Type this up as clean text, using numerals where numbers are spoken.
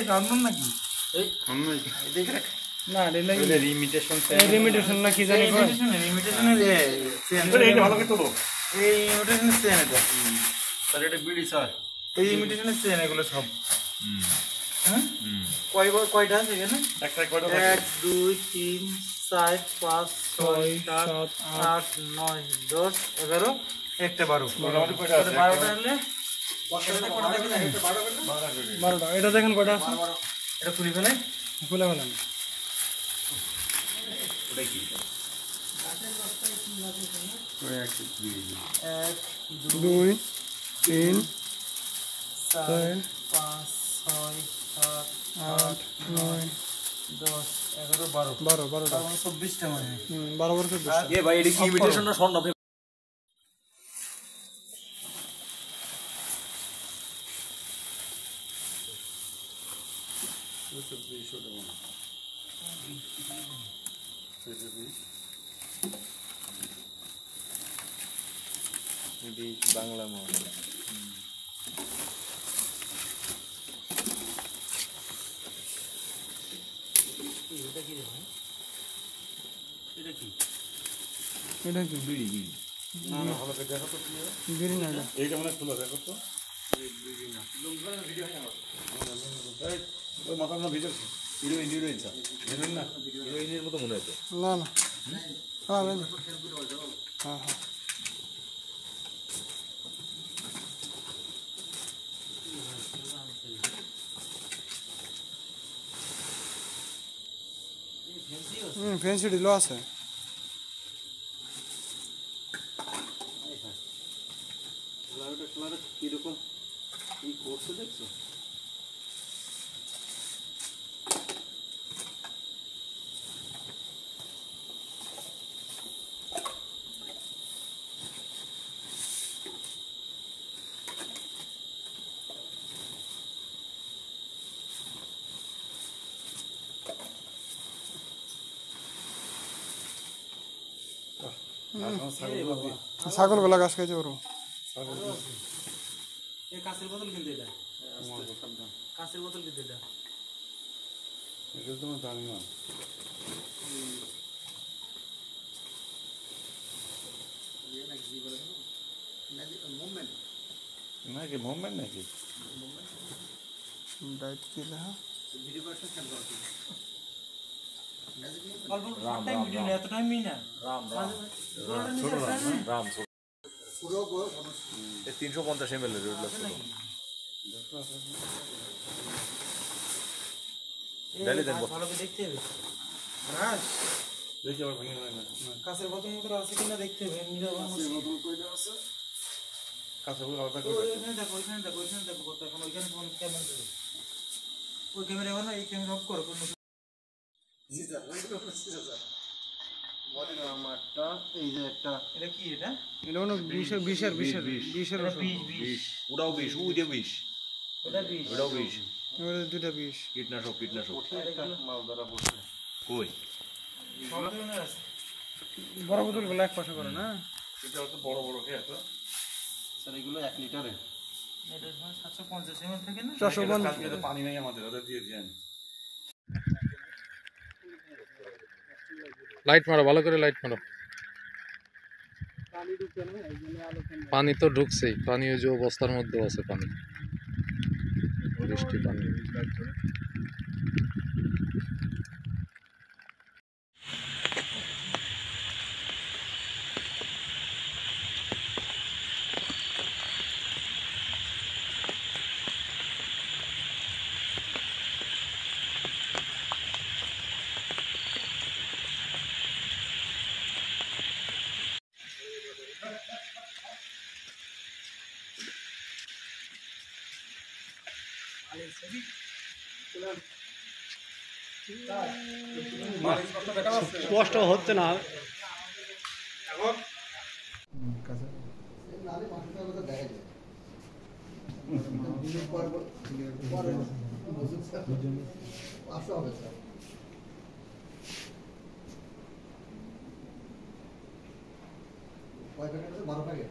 রন্ধন নাকি না লিমিটেশন লিমিটেশন না কি জানি লিমিটেশনের ভালো করে তোলো এই লিমিটেশনের চেন এটা স্যার এটা বিডি স্যার এই লিমিটেশনের চেন এগুলো সব হ্যাঁ কয়টা আছে এখানে একটা কয়টা 1 2 3 4 5 6 7 8 9 10 11 একটা 12 মোটামুটি কয়টা আছে 12টা হলে 12টা এটা দেখেন কয়টা আছে এটা খুলে ফেলেন ওটা কি 1 2 3 4 5 6 7 8 9 10 11 12 24টা মানে 12 24টা এ ভাই এটা কি ইমিটেশন না স্বর্ণ বাংলা মহল এটা কি রে ভাই এটা কি বিড়ি না না ভালো করে দেখো তো কি বিড়ি না এইটা মানে খোলা দেখো তো বিড়ি না লম্বা ভিডিও হয় না এই ওই মাথা না ভিডিও হিরোইন স্যার হিরোইন না হিরোইনের মতো মনে হচ্ছে না না হ্যাঁ হ্যাঁ হ্যাঁ ফ্যান্সি ডিলো আছে কিরকম কি করছে দেখছো ছাগল বেলা গাছ খাইছে ওর কাঁচের বোতল কিনতে এটা কাঁচের বোতল কিনতে এটা এটা তো জানি না নাকি মুভমেন্ট নাকি ডাইট কি না ভিডিও করতে খেয়াল করতে রাম 350 ml দেখতে হবে কাঁচের বোতল মতো আছে কিনা দেখতে হবে ওই ক্যামেরা বানা এই ক্যামেরা অফ করো জি স্যার মডেল আমারটা এই যে একটা এটা কি এটা হলো 20 ওটাও 20 ওইটা 20 এটা 20 ওটাও 20 ওটা দুটো 20 কীটনাশক মাল ধরা পড়ছে কই সব ধরনের আছে বড় বোতল গুলো এক পাশে করে না এটা তো বড় খেয়ে তো স্যার এগুলো 1 লিটারে এটা 750 ml থেকে না 450 কালকে তো পানি নাই আমাদের ওটা দিয়ে দেন লাইট মারো ভালো করে লাইট মারো পানি তো ঢুকছেই পানি ওই যে অবস্থার মধ্যে আছে পানি বৃষ্টি পানি স্পষ্ট হচ্ছে না কয় প্যাকেট আছে 12 প্যাকেট